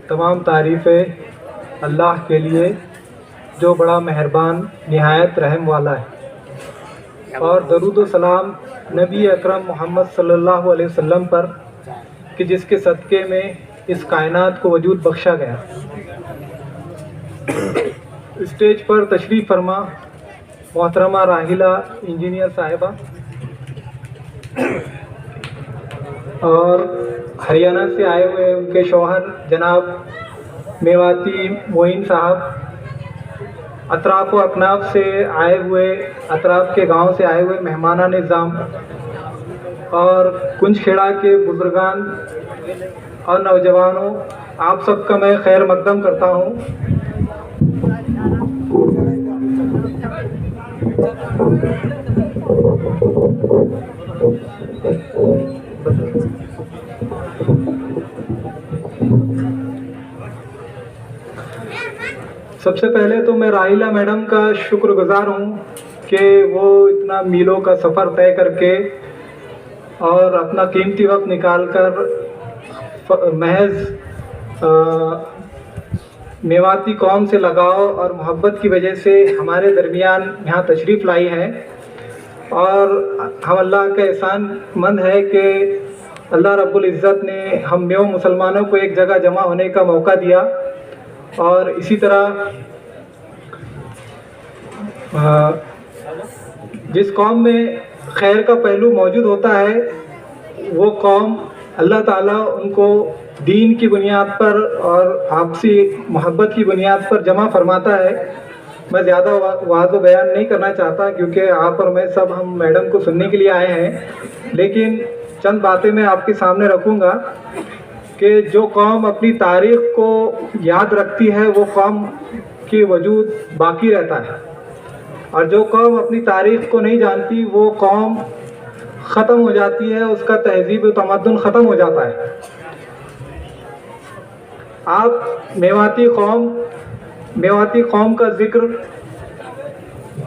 تمام تعریفیں اللہ کے لیے جو بڑا مہربان نہایت رحم والا ہے، اور درود و سلام نبی اکرم محمد صلی اللہ علیہ وسلم پر کہ جس کے صدقے میں اس کائنات کو وجود بخشا گیا۔ اسٹیج پر تشریف فرما محترمہ راحلہ انجینئر صاحبہ اور ہریانہ سے آئے ہوئے ان کے شوہر جناب میواتی معین صاحب، اطراف و اکناف سے آئے ہوئے، اطراف کے گاؤں سے آئے ہوئے مہمانان نظام اور کنج کھیڑا کے بزرگان اور نوجوانوں، آپ سب کا میں خیر مقدم کرتا ہوں۔ سب سے پہلے تو میں راحلہ میڈم کا شکر گزار ہوں کہ وہ اتنا میلوں کا سفر طے کر کے اور اپنا قیمتی وقت نکال کر محض میواتی قوم سے لگاؤ اور محبت کی وجہ سے ہمارے درمیان یہاں تشریف لائی ہیں، اور ہم اللہ کا احسان مند ہے کہ اللہ رب العزت نے ہم میو مسلمانوں کو ایک جگہ جمع ہونے کا موقع دیا، اور اسی طرح جس قوم میں خیر کا پہلو موجود ہوتا ہے وہ قوم اللہ تعالیٰ ان کو دین کی بنیاد پر اور آپسی محبت کی بنیاد پر جمع فرماتا ہے۔ میں زیادہ واضح بیان نہیں کرنا چاہتا کیونکہ آپ اور میں سب ہم میڈم کو سننے کے لیے آئے ہیں، لیکن چند باتیں میں آپ کے سامنے رکھوں گا کہ جو قوم اپنی تاریخ کو یاد رکھتی ہے وہ قوم کی وجود باقی رہتا ہے، اور جو قوم اپنی تاریخ کو نہیں جانتی وہ قوم ختم ہو جاتی ہے، اس کا تہذیب و تمدن ختم ہو جاتا ہے۔ آپ میواتی قوم کا ذکر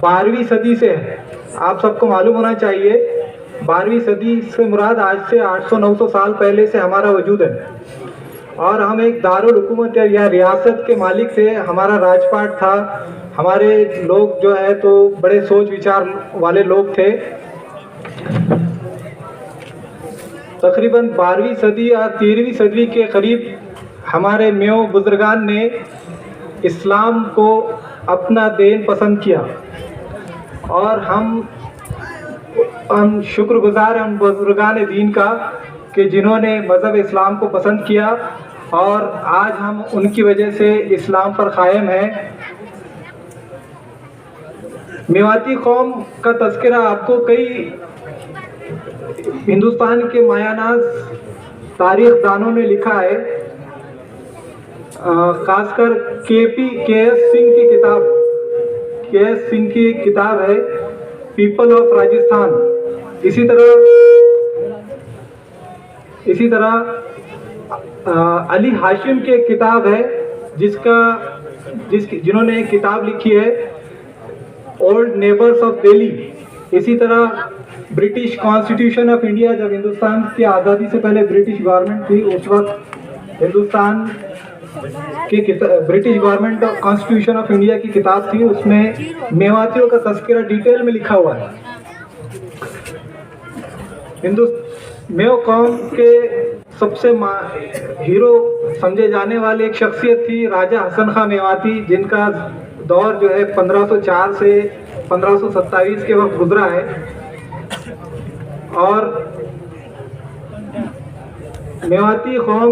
12ویں صدی سے ہے، آپ سب کو معلوم ہونا چاہیے 12ویں صدی سے مراد آج سے 800-900 سال پہلے سے ہمارا وجود ہے، اور ہم ایک دارالحکومت یا ریاست کے مالک تھے، ہمارا راج پاٹ تھا، ہمارے لوگ جو ہے تو بڑے سوچ وچار والے لوگ تھے۔ تقریباً 12ویں صدی یا 13ویں صدی کے قریب ہمارے میو بزرگان نے اسلام کو اپنا دین پسند کیا، اور ہم شکر گزار ہیں ان بزرگان دین کا کہ جنہوں نے مذہب اسلام کو پسند کیا، اور آج ہم ان کی وجہ سے اسلام پر قائم ہیں۔ میواتی قوم کا تذکرہ آپ کو کئی ہندوستان کے مایہ ناز تاریخ دانوں نے لکھا ہے، خاص کر کے ایس سنگھ کی کتاب ہے پیپل آف راجستھان، اسی طرح علی ہاشم کی ایک کتاب ہے جنہوں نے ایک کتاب لکھی ہے اولڈ نیبرز آف دہلی۔ اسی طرح برٹش کانسٹیٹیوشن آف انڈیا، جب ہندوستان کی آزادی سے پہلے برٹش گورنمنٹ تھی، اس وقت ہندوستان کی British government constitution of India کی کتاب تھی، اس میں میواتیوں کا تذکرہ ڈیٹیل میں لکھا ہوا ہے۔ میو قوم کے سب سے ہیرو سمجھے جانے والے ایک شخصیت تھی راجہ حسن خاں میواتی، جن کا دور جو ہے 1504 سے 1527 کے وقت گزرا ہے، اور میواتی قوم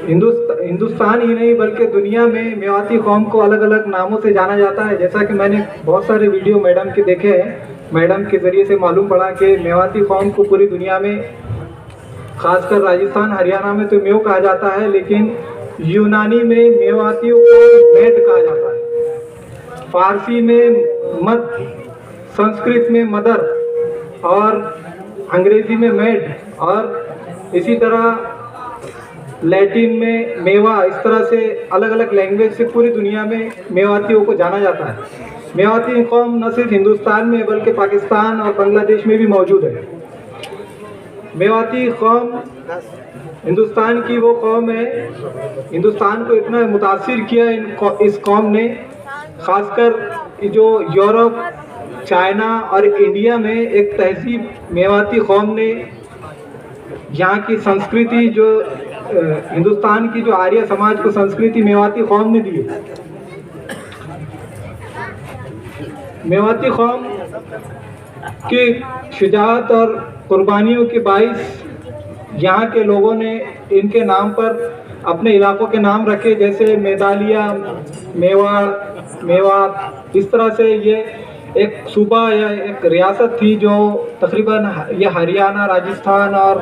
ہندوستان ہی نہیں بلکہ دنیا میں میواتی قوم کو الگ الگ ناموں سے جانا جاتا ہے۔ جیسا کہ میں نے بہت سارے ویڈیو میڈم کے دیکھے ہیں، میڈم کے ذریعے سے معلوم پڑا کہ میواتی قوم کو پوری دنیا میں، خاص کر راجستھان ہریانہ میں تو میو کہا جاتا ہے، لیکن یونانی میں میواتیوں کو میڈ کہا جاتا ہے، فارسی میں مد، سنسکرت میں مدر، اور انگریزی میں میڈ، اور اسی طرح لیٹن میں میوا، اس طرح سے الگ الگ لینگویج سے پوری دنیا میں میواتیوں کو جانا جاتا ہے۔ میواتی قوم نہ صرف ہندوستان میں بلکہ پاکستان اور بنگلہ دیش میں بھی موجود ہے۔ میواتی قوم ہندوستان کی وہ قوم ہے، ہندوستان کو اتنا متاثر کیا اس قوم نے، خاص کر جو یورپ، چائنا اور انڈیا میں ایک تہذیب میواتی قوم نے، یہاں کی سنسکرتی جو ہندوستان کی جو آریہ سماج کو سنسکرتی میواتی قوم نے دی ہے۔ میواتی قوم کی شجاعت اور قربانیوں کے باعث یہاں کے لوگوں نے ان کے نام پر اپنے علاقوں کے نام رکھے، جیسے میگھالیہ، میواڑ، میوات۔ اس طرح سے یہ ایک صوبہ یا ایک ریاست تھی جو تقریباً یہ ہریانہ، راجستھان اور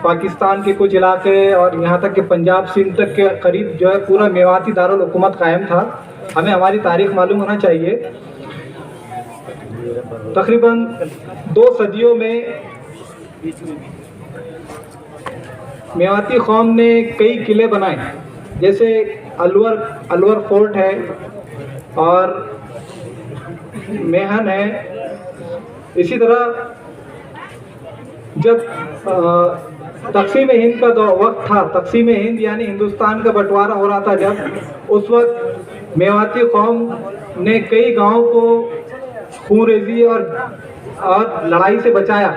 پاکستان کے کچھ علاقے اور یہاں تک کہ پنجاب، سندھ تک کے قریب جو ہے پورا میواتی دارالحکومت قائم تھا۔ ہمیں ہماری تاریخ معلوم ہونا چاہیے۔ تقریباً 2 صدیوں میں میواتی قوم نے کئی قلعے بنائے، جیسے الور فورٹ ہے اور میہن ہے۔ اسی طرح جب تقسیم ہند کا وقت تھا، تقسیم ہند یعنی ہندوستان کا بٹوارا ہو رہا تھا جب، اس وقت میواتی قوم نے کئی گاؤں کو خون ریزی اور لڑائی سے بچایا۔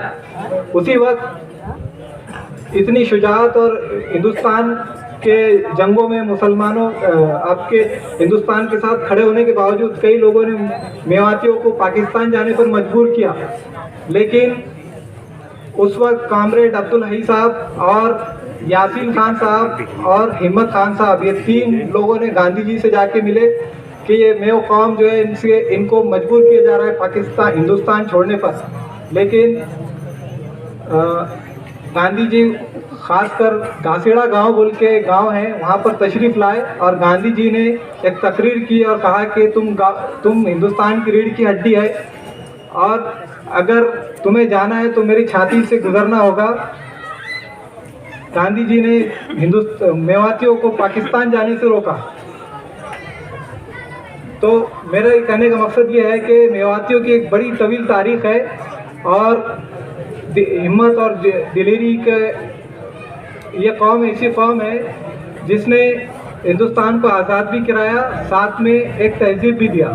اسی وقت اتنی شجاعت اور ہندوستان کے جنگوں میں مسلمانوں آپ کے ہندوستان کے ساتھ کھڑے ہونے کے باوجود کئی لوگوں نے میواتیوں کو پاکستان جانے پر مجبور کیا، لیکن اس وقت کامریڈ عبدالحی صاحب اور یاسین خان صاحب اور ہمت خان صاحب، یہ 3 لوگوں نے گاندھی جی سے جا کے ملے کہ یہ میو قوم جو ہے ان کو مجبور کیا جا رہا ہے ہندوستان چھوڑنے پر۔ لیکن گاندھی جی خاص کر گھاسیڑا گاؤں بول کے گاؤں ہے، وہاں پر تشریف لائے اور گاندھی جی نے ایک تقریر کی اور کہا کہ تم ہندوستان کی ریڑھ کی ہڈی ہے اور اگر تمہیں جانا ہے تو میری چھاتی سے گزرنا ہوگا۔ گاندھی جی نے میواتیوں کو پاکستان جانے سے روکا۔ تو میرا کہنے کا مقصد یہ ہے کہ میواتیوں کی ایک بڑی طویل تاریخ ہے اور ہمت اور دلیری کے یہ قوم ایسی قوم ہے جس نے ہندوستان کو آزاد بھی کرایا، ساتھ میں ایک تہذیب بھی دیا۔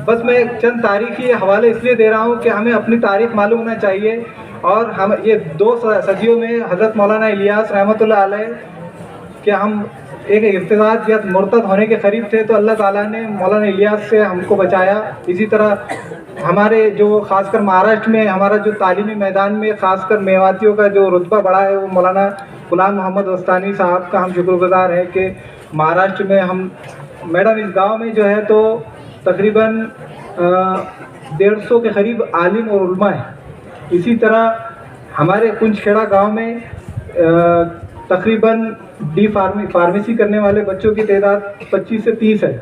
بس میں چند تاریخی حوالے اس لیے دے رہا ہوں کہ ہمیں اپنی تاریخ معلوم ہونا چاہیے، اور ہم یہ 2 صدیوں میں حضرت مولانا الیاس رحمۃ اللہ علیہ کہ ہم ایک ارتداد یا مرتد ہونے کے قریب تھے، تو اللہ تعالیٰ نے مولانا الیاس سے ہم کو بچایا۔ اسی طرح ہمارے جو خاص کر مہاراشٹر میں ہمارا جو تعلیمی میدان میں خاص کر میواتیوں کا جو رتبہ بڑھا ہے، وہ مولانا غلام محمد وستانی صاحب کا ہم شکر گزار ہیں کہ مہاراشٹر میں ہم میڈم اس گاؤں میں جو ہے تو تقریباً 150 کے قریب عالم اور علماء ہیں۔ اسی طرح ہمارے کنج کھیڑا گاؤں میں تقریباً فارمیسی کرنے والے بچوں کی تعداد 25 سے 30 ہے،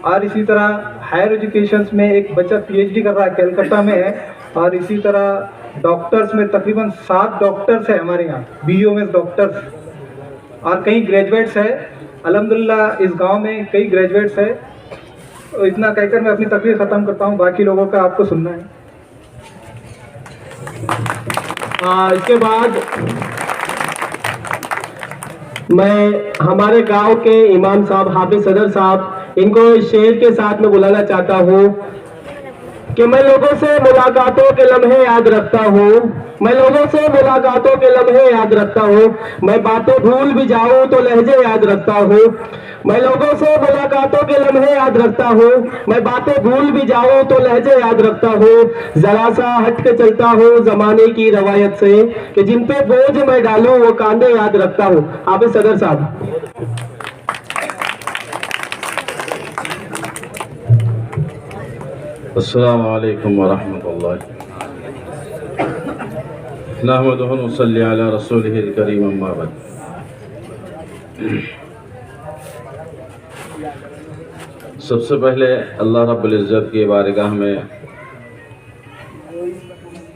اور اسی طرح ہائر ایجوکیشنز میں ایک بچہ PhD کر رہا ہے، کلکتہ میں ہے، اور اسی طرح ڈاکٹرز میں تقریباً 7 ڈاکٹرز ہیں ہمارے یہاں، BOMS ڈاکٹرز، اور کئی گریجویٹس ہیں۔ الحمدللہ اس گاؤں میں کئی گریجویٹس ہیں۔ اتنا کہہ کر میں اپنی تقریر ختم کرتا ہوں، باقی لوگوں کا آپ کو سننا ہے۔ اس کے بعد میں ہمارے گاؤں کے امام صاحب حافظ صدر صاحب، ان کو شعر کے ساتھ میں بلانا چاہتا ہوں کہ میں لوگوں سے ملاقاتوں کے لمحے یاد رکھتا ہوں، میں لوگوں سے ملاقاتوں کے لمحے یاد رکھتا ہوں، میں باتیں بھول بھی جاؤں تو لہجے یاد رکھتا ہوں، میں لوگوں سے ملاقاتوں کے لمحے یاد رکھتا ہوں، میں باتیں بھول بھی جاؤں تو لہجے یاد رکھتا ہوں، ذرا سا ہٹ کے چلتا ہوں زمانے کی روایت سے کہ جن پہ بوجھ میں ڈالوں وہ کاندھے یاد رکھتا ہوں۔ حافظ صدر صاحب۔ السلام علیکم ورحمۃ اللہ۔ نحمدہ و نصلی علی رسولہ الکریم، اما بعد۔ سب سے پہلے اللہ رب العزت کی بارگاہ میں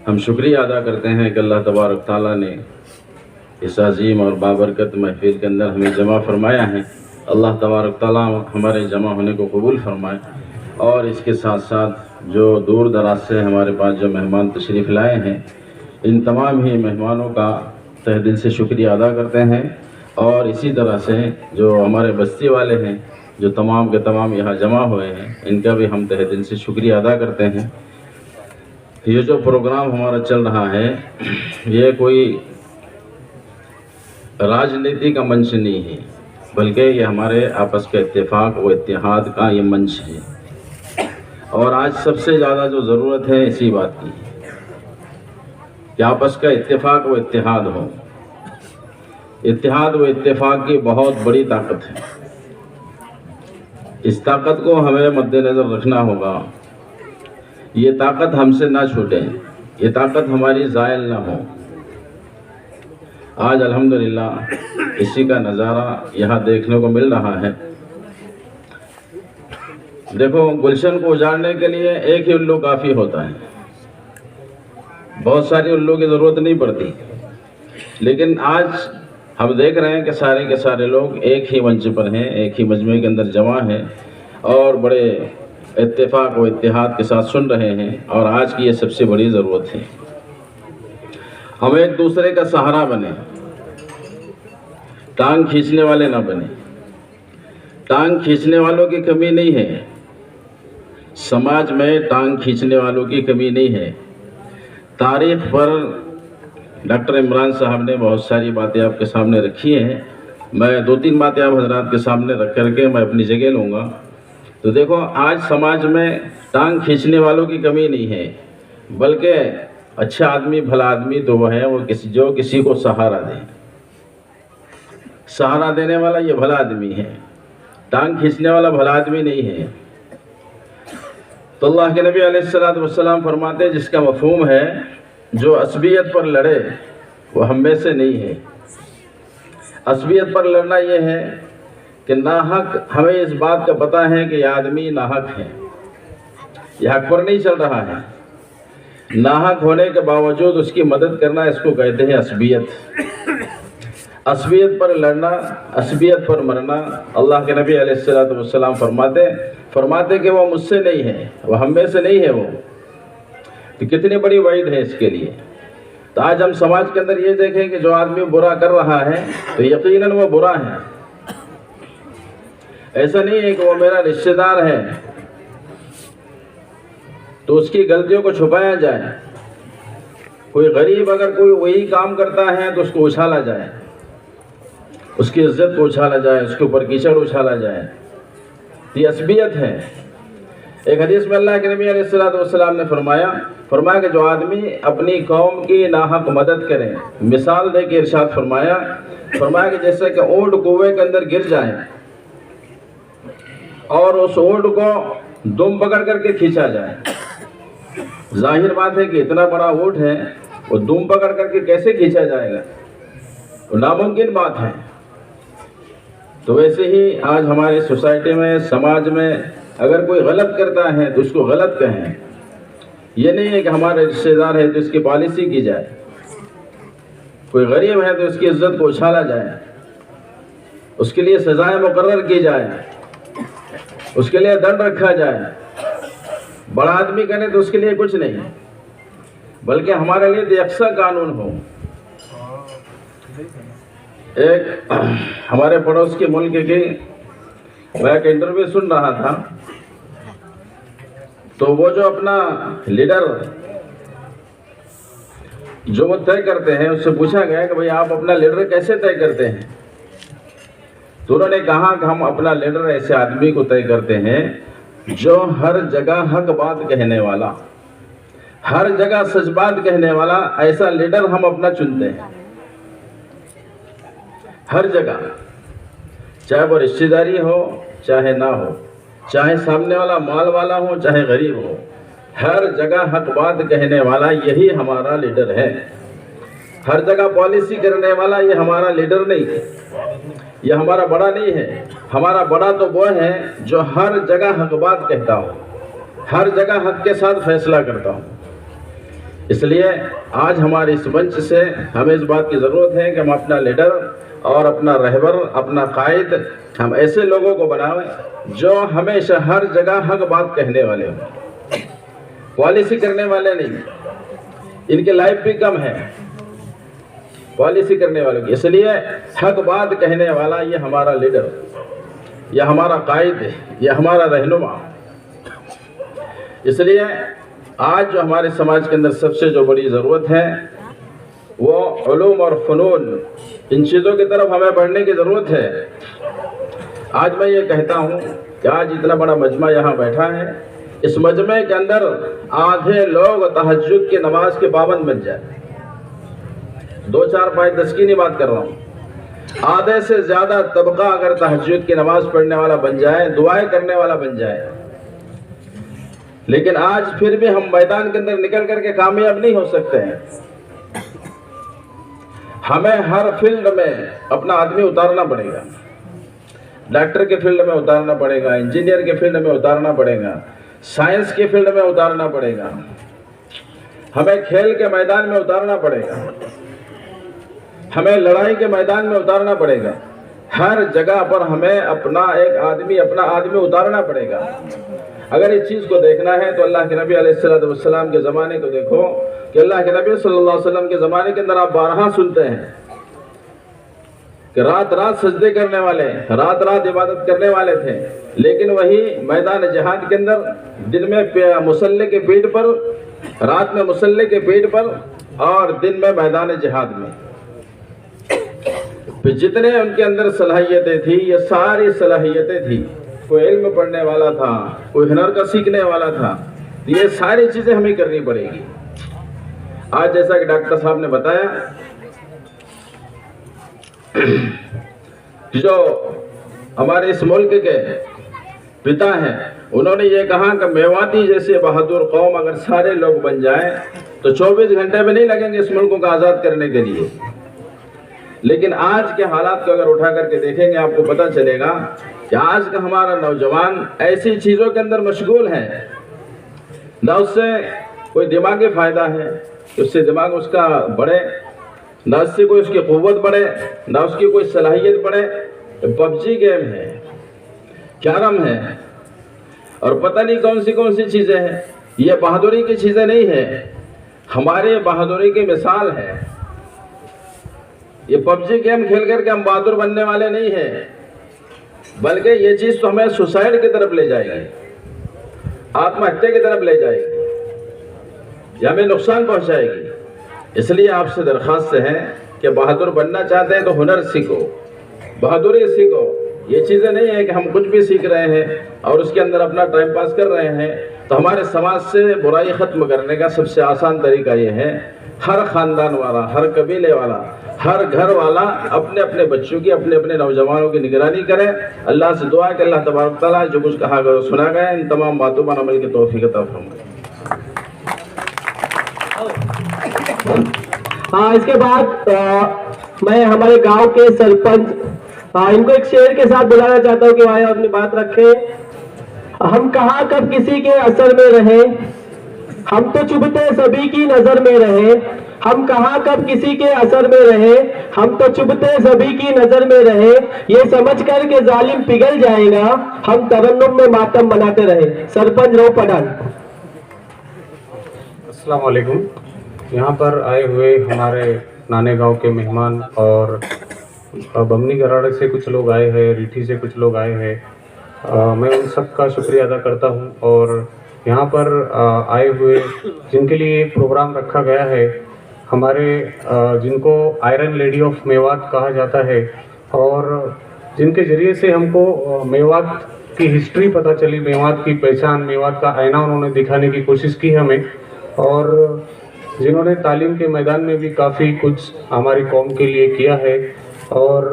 ہم شکریہ ادا کرتے ہیں کہ اللہ تبارک تعالیٰ نے اس عظیم اور بابرکت محفل کے اندر ہمیں جمع فرمایا ہے۔ اللہ تبارک تعالیٰ ہمارے جمع ہونے کو قبول فرمائے، اور اس کے ساتھ ساتھ جو دور دراز سے ہمارے پاس جو مہمان تشریف لائے ہیں، इन तमाम ही मेहमानों का तहे दिल से शुक्रिया अदा करते हैं और इसी तरह से जो हमारे बस्ती वाले हैं जो तमाम के तमाम यहाँ जमा हुए हैं इनका भी हम तहे दिल से शुक्रिया अदा करते हैं। ये जो प्रोग्राम हमारा चल रहा है ये कोई राजनीति का मंच नहीं है, बल्कि ये हमारे आपस के इत्तेफाक व इत्तेहाद का ये मंच है। और आज सबसे ज़्यादा जो ज़रूरत है इसी बात की है कि आपस का इत्तेफाक व इत्तेहाद हो। इत्तेहाद व इत्तेफाक की बहुत बड़ी ताकत है, इस ताकत को हमें मद्देनज़र रखना होगा। ये ताकत हमसे ना छूटे, ये ताकत हमारी ज़ायल ना हो। आज अल्हम्दुलिल्लाह इसी का नज़ारा यहाँ देखने को मिल रहा है। देखो, गुलशन को उजाड़ने के लिए एक ही उल्लू काफ़ी होता है, बहुत सारी उल्लू की ज़रूरत नहीं पड़ती। लेकिन आज हम देख रहे हैं कि सारे के सारे लोग एक ही मंच पर हैं, एक ही मजमे के अंदर जमा हैं और बड़े इत्तेफाक व इत्तेहाद के साथ सुन रहे हैं। और आज की ये सबसे बड़ी ज़रूरत है, हम एक दूसरे का सहारा बने, टांग खींचने वाले ना बने। टांग खींचने वालों की कमी नहीं है, समाज में टांग खींचने वालों की कमी नहीं है। तारीख पर डॉक्टर इमरान साहब ने बहुत सारी बातें आपके सामने रखी हैं। मैं 2-3 बातें आप हजरात के सामने रख करके मैं अपनी जगह लूँगा। तो देखो, आज समाज में टांग खींचने वालों की कमी नहीं है, बल्कि अच्छा आदमी, भला आदमी तो वह है वो जो किसी को सहारा दे। सहारा देने वाला ये भला आदमी है, टांग खींचने वाला भला आदमी नहीं है। तो अल्लाह के नबी अलैहिस्सलातु वस्सलाम फरमाते हैं, जिसका मफ़हूम है जो असबियत पर लड़े वो हम में से नहीं है। असबियत पर लड़ना ये है कि नाहक, हमें इस बात का पता है कि यह आदमी नाहक है, यह हक पर नहीं चल रहा है। नाहक होने के बावजूद उसकी मदद करना, इसको कहते हैं असबियत। असबियत पर लड़ना, असबियत पर मरना। अल्लाह के नबी अलैहिस्सलातु वस्सलाम फरमाते कि वो मुझसे नहीं है, वो हम में से नहीं है। वो तो कितनी बड़ी वईद है इसके लिए। तो आज हम समाज के अंदर ये देखें कि जो आदमी बुरा कर रहा है तो यकीनन वो बुरा है। ऐसा नहीं है कि वो मेरा रिश्तेदार है तो उसकी गलतियों को छुपाया जाए। कोई गरीब अगर कोई वही काम करता है तो उसको उछाला जाए, उसकी इज्जत को उछाला जाए, उसके ऊपर कीचड़ उछाला जाए। ये असबियत है। एक हदीस में अल्लाह के नबी अलैहिस्सलातु वस्सलाम ने फरमाया कि जो आदमी अपनी कौम की नाहक मदद करे, मिसाल दे के इरशाद फरमाया कि जैसे कि ऊँट कुएं के अंदर गिर जाए और उस ऊँट को दुम पकड़ करके खींचा जाए। जाहिर बात है कि इतना बड़ा ऊँट है, वो दुम पकड़ करके कैसे खींचा जाएगा, वो नामुमकिन बात है। तो वैसे ही आज हमारी सोसाइटी में, समाज में अगर कोई गलत करता है तो उसको गलत कहें। ये नहीं है कि हमारे रिश्तेदार है तो इसकी पॉलिसी की जाए, कोई गरीब है तो उसकी इज्जत को उछाला जाए, उसके लिए सजाएं मुकर्रर की जाए, उसके लिए दंड रखा जाए। बड़ा आदमी करे तो उसके लिए कुछ नहीं, बल्कि हमारे लिए तो यकसा कानून हो। एक हमारे पड़ोस के मुल्क की मैं एक इंटरव्यू सुन रहा था, तो वो जो अपना लीडर जो वो तय करते हैं, उससे पूछा गया कि भाई आप अपना लीडर कैसे तय करते हैं? तो उन्होंने कहा कि हम अपना लीडर ऐसे आदमी को तय करते हैं जो हर जगह हक बात कहने वाला, हर जगह सच बात कहने वाला, ऐसा लीडर हम अपना चुनते हैं। हर जगह, चाहे वो रिश्तेदारी हो चाहे ना हो, चाहे सामने वाला माल वाला हो चाहे गरीब हो, हर जगह हक बात कहने वाला यही हमारा लीडर है। हर जगह पॉलिसी करने वाला ये हमारा लीडर नहीं है, ये हमारा बड़ा नहीं है। हमारा बड़ा तो वो है जो हर जगह हक बात कहता हो, हर जगह हक के साथ फैसला करता हो। इसलिए आज हमारे इस मंच से हमें इस बात की ज़रूरत है कि हम अपना लीडर और अपना रहबर, अपना कायद, हम ऐसे लोगों को बनाएं जो हमेशा हर जगह हक बात कहने वाले हों, पॉलिसी करने वाले नहीं। इनकी लाइफ भी कम है पॉलिसी करने वालों की। इसलिए हक बात कहने वाला ये हमारा लीडर, ये हमारा कायद, ये हमारा रहनुमा। इसलिए आज जो हमारे समाज के अंदर सबसे जो बड़ी ज़रूरत है वो उलूम और फ़नून, इन चीज़ों की तरफ हमें बढ़ने की ज़रूरत है। आज मैं ये कहता हूँ कि आज इतना बड़ा मजमा यहाँ बैठा है, इस मजमे के अंदर आधे लोग तहज्जुद की नमाज के पाबंद बन जाए। 2, 4, 5, 10 की नहीं बात कर रहा हूँ, आधे से ज़्यादा तबका अगर तहज्जुद की नमाज पढ़ने वाला बन जाए, दुआएं करने वाला बन जाए। लेकिन आज फिर भी हम मैदान के अंदर निकल करके कामयाब नहीं हो सकते हैं। हमें हर फील्ड में अपना आदमी उतारना पड़ेगा। डॉक्टर के फील्ड में उतारना पड़ेगा, इंजीनियर के फील्ड में उतारना पड़ेगा, साइंस के फील्ड में उतारना पड़ेगा, हमें खेल के मैदान में उतारना पड़ेगा, हमें लड़ाई के मैदान में उतारना पड़ेगा। हर जगह पर हमें अपना आदमी उतारना पड़ेगा। अगर इस चीज़ को देखना है तो अल्लाह के नबी अलैहिस्सलाम के ज़माने को देखो कि अल्लाह के नबी सल्लल्लाहु अलैहि वसल्लम के ज़माने के अंदर आप बारहा सुनते हैं कि रात रात सजदे करने वाले, रात रात इबादत करने वाले थे। लेकिन वही मैदान जिहाद के अंदर दिन में मुसल्ले के पीठ पर, रात में मुसल्ले के पीठ पर और दिन में मैदान जिहाद में, जितने उनके अंदर सलाहियतें थी, ये सारी सलाहियतें थी। कोई इल्म पढ़ने वाला था, कोई हुनर का सीखने वाला था, ये सारी चीज़ें हमें करनी पड़ेगी। आज जैसा कि डॉक्टर साहब ने बताया कि जो हमारे इस मुल्क के पिता हैं, उन्होंने ये कहा कि मेवाती जैसे बहादुर कौम अगर सारे लोग बन जाएं तो 24 घंटे में नहीं लगेंगे इस मुल्क को आज़ाद करने के लिए। लेकिन आज के हालात को अगर उठा करके देखेंगे आपको पता चलेगा कि आज का हमारा नौजवान ऐसी चीज़ों के अंदर मशगूल है, न उससे कोई दिमागी फ़ायदा है कि उससे दिमाग उसका बढ़े, न उससे कोई उसकी क़ुव्वत बढ़े, न उसकी कोई सलाहियत बढ़े। तो पबजी गेम है, कैरम है और पता नहीं कौन सी चीज़ें हैं। ये बहादुरी की चीज़ें नहीं है, हमारे बहादुरी की मिसाल है। ये पबजी गेम खेल करके हम बहादुर बनने वाले नहीं हैं, बल्कि ये चीज़ तो हमें सुसाइड की तरफ ले जाएगी, आत्महत्या की तरफ ले जाएगी, या हमें नुकसान पहुंचाएगी। इसलिए आपसे दरख्वास्त है कि बहादुर बनना चाहते हैं तो हुनर सीखो, बहादुरी सीखो। ये चीज़ें नहीं है कि हम कुछ भी सीख रहे हैं और उसके अंदर अपना टाइम पास कर रहे हैं। तो हमारे समाज से बुराई ख़त्म करने का सबसे आसान तरीका ये है, हर ख़ानदान वाला, हर कबीले वाला, हर घर वाला अपने अपने बच्चों की, अपने अपने नौजवानों की निगरानी करे। अल्लाह से दुआ है कि अल्लाह तबारक तआला जो कुछ कहा गया सुना गया, इन तमाम बातों पर अमल की तौफीक अता फरमाए। हाँ, इसके बाद मैं हमारे गांव के सरपंच इनको एक शेर के साथ बुलाना चाहता हूँ कि भाई अपनी बात रखें। हम कहाँ कब किसी के असर में रहे, हम तो चुभते सभी की नजर में रहे। हम कहाँ कब किसी के असर में रहे, हम तो चुभते सभी की नजर में रहे। ये समझ कर के जालिम पिघल जाएगा, हम तरन्नुम में मातम बनाते रहे। सरपंच रो पठान। अस्सलाम वालेकुम। यहाँ पर आए हुए हमारे नाने गांव के मेहमान और बमनी गराड़े से कुछ लोग आए हैं, रीठी से कुछ लोग आए हैं, मैं उन सब का शुक्रिया अदा करता हूँ। और यहाँ पर आए हुए जिनके लिए प्रोग्राम रखा गया है, हमारे जिनको आयरन लेडी ऑफ मेवात कहा जाता है और जिनके ज़रिए से हमको मेवात की हिस्ट्री पता चली, मेवात की पहचान, मेवात का आईना उन्होंने दिखाने की कोशिश की हमें, और जिन्होंने तालीम के मैदान में भी काफ़ी कुछ हमारी कौम के लिए किया है। और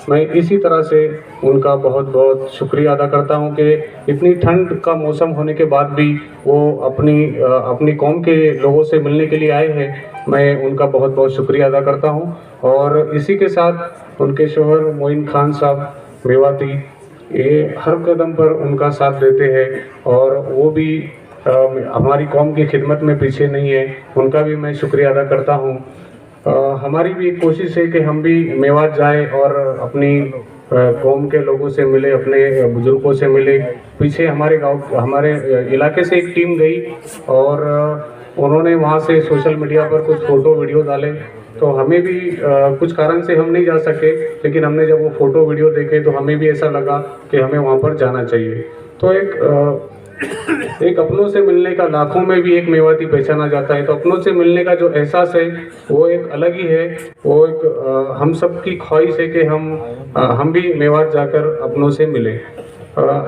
मैं इसी तरह से उनका बहुत बहुत शुक्रिया अदा करता हूं कि इतनी ठंड का मौसम होने के बाद भी वो अपनी कौम के लोगों से मिलने के लिए आए हैं। मैं उनका बहुत बहुत शुक्रिया अदा करता हूं। और इसी के साथ उनके शोहर मोइन खान साहब मेवाती, ये हर कदम पर उनका साथ देते हैं और वो भी हमारी कौम की खिदमत में पीछे नहीं है, उनका भी मैं शुक्रिया अदा करता हूं। हमारी भी एक कोशिश है कि हम भी मेवात जाएं और अपनी कौम के लोगों से मिले, अपने बुजुर्गों से मिले। पीछे हमारे गांव, हमारे इलाके से एक टीम गई और उन्होंने वहाँ से सोशल मीडिया पर कुछ फ़ोटो वीडियो डाले, तो हमें भी कुछ कारण से हम नहीं जा सके, लेकिन हमने जब वो फ़ोटो वीडियो देखे तो हमें भी ऐसा लगा कि हमें वहाँ पर जाना चाहिए। तो एक अपनों से मिलने का, लाखों में भी एक मेवाती पहचाना जाता है, तो अपनों से मिलने का जो एहसास है वो एक अलग ही है। वो एक हम सब की ख्वाहिश है कि हम भी मेवात जाकर अपनों से मिलें।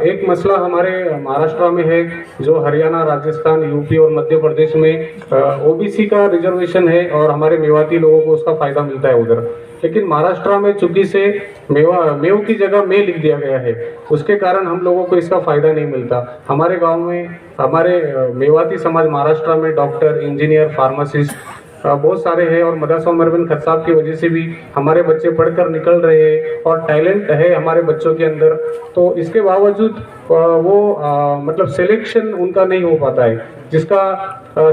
एक मसला हमारे महाराष्ट्र में है, जो हरियाणा, राजस्थान, यूपी और मध्य प्रदेश में ओबीसी का रिजर्वेशन है और हमारे मेवाती लोगों को उसका फ़ायदा मिलता है उधर। लेकिन महाराष्ट्र में चूंकि से मेव की जगह में लिख दिया गया है, उसके कारण हम लोगों को इसका फ़ायदा नहीं मिलता। हमारे गांव में हमारे मेवाती समाज महाराष्ट्र में डॉक्टर, इंजीनियर, फार्मासिस्ट बहुत सारे हैं, और मदरसा उमर बिन खत्ताब की वजह से भी हमारे बच्चे पढ़कर निकल रहे हैं और टैलेंट है हमारे बच्चों के अंदर। तो इसके बावजूद वो मतलब सिलेक्शन उनका नहीं हो पाता है, जिसका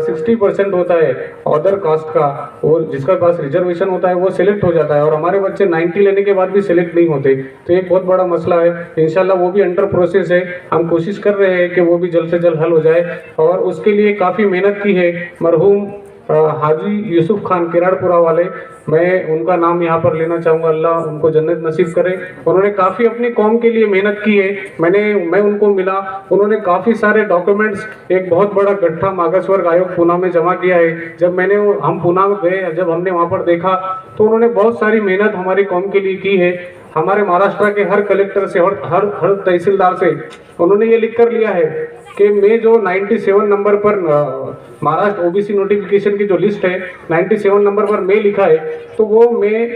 60% होता है अदर कास्ट का, वो जिसका पास रिजर्वेशन होता है वो सिलेक्ट हो जाता है, और हमारे बच्चे 90 लेने के बाद भी सिलेक्ट नहीं होते। तो एक बहुत बड़ा मसला है। इंशाल्लाह वो भी अंडर प्रोसेस है, हम कोशिश कर रहे हैं कि वो भी जल्द से जल्द हल हो जाए, और उसके लिए काफ़ी मेहनत की है मरहूम हाजी यूसुफ खान किराड़पुरा वाले, मैं उनका नाम यहाँ पर लेना चाहूँगा, अल्लाह उनको जन्नत नसीब करे। उन्होंने काफ़ी अपनी कौम के लिए मेहनत की है। मैं उनको मिला, उन्होंने काफ़ी सारे डॉक्यूमेंट्स, एक बहुत बड़ा गट्ठा मागास वर्ग आयोग पूना में जमा किया है। जब हम पूना में गए, जब हमने वहाँ पर देखा तो उन्होंने बहुत सारी मेहनत हमारी कौम के लिए की है। हमारे महाराष्ट्र के हर कलेक्टर से और हर तहसीलदार से उन्होंने ये लिख कर लिया है कि मैं जो 97 नंबर पर महाराष्ट्र ओबीसी नोटिफिकेशन की जो लिस्ट है 97 नंबर पर मैं लिखा है, तो वो मैं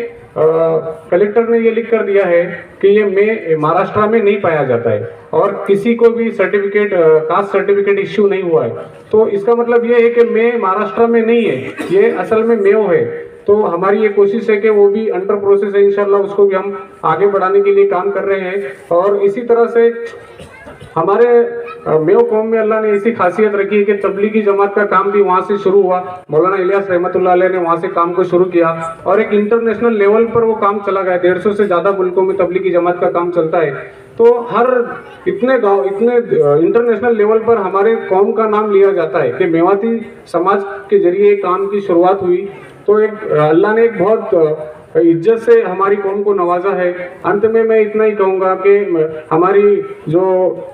कलेक्टर ने ये लिख कर दिया है कि ये मैं महाराष्ट्र में नहीं पाया जाता है, और किसी को भी सर्टिफिकेट, कास्ट सर्टिफिकेट इश्यू नहीं हुआ है। तो इसका मतलब ये है कि मैं महाराष्ट्र में नहीं है, ये असल में मेव है। तो हमारी ये कोशिश है कि वो भी अंडर प्रोसेस है, इंशाल्लाह उसको भी हम आगे बढ़ाने के लिए काम कर रहे हैं। और इसी तरह से हमारे मेव कौम में अल्लाह ने ऐसी खासियत रखी है कि तबलीगी जमात का काम भी वहाँ से शुरू हुआ। मौलाना इलियास रहमतुल्लाह अलैह ने वहाँ से काम को शुरू किया, और एक इंटरनेशनल लेवल पर वो काम चला गया। 150 से ज़्यादा मुल्कों में तबलीगी जमात का काम चलता है। तो इतने इंटरनेशनल लेवल पर हमारे कौम का नाम लिया जाता है कि मेवाती समाज के जरिए काम की शुरुआत हुई। तो एक अल्लाह ने एक बहुत इज्जत से हमारी कौम को नवाजा है। अंत में मैं इतना ही कहूँगा कि हमारी जो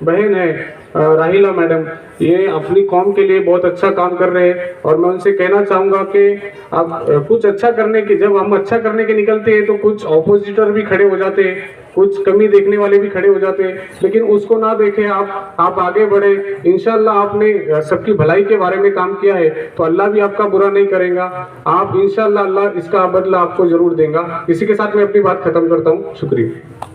बहन है राहिला मैडम, ये अपनी कौम के लिए बहुत अच्छा काम कर रहे हैं, और मैं उनसे कहना चाहूँगा कि आप कुछ अच्छा करने के, जब हम अच्छा करने के निकलते हैं तो कुछ ऑपोजिटर भी खड़े हो जाते हैं, कुछ कमी देखने वाले भी खड़े हो जाते हैं, लेकिन उसको ना देखें, आप आगे बढ़े। इंशाल्लाह आपने सबकी भलाई के बारे में काम किया है तो अल्लाह भी आपका बुरा नहीं करेगा। आप इंशाल्लाह अल्लाह इसका बदला आपको जरूर देगा। इसी के साथ मैं अपनी बात खत्म करता हूँ। शुक्रिया।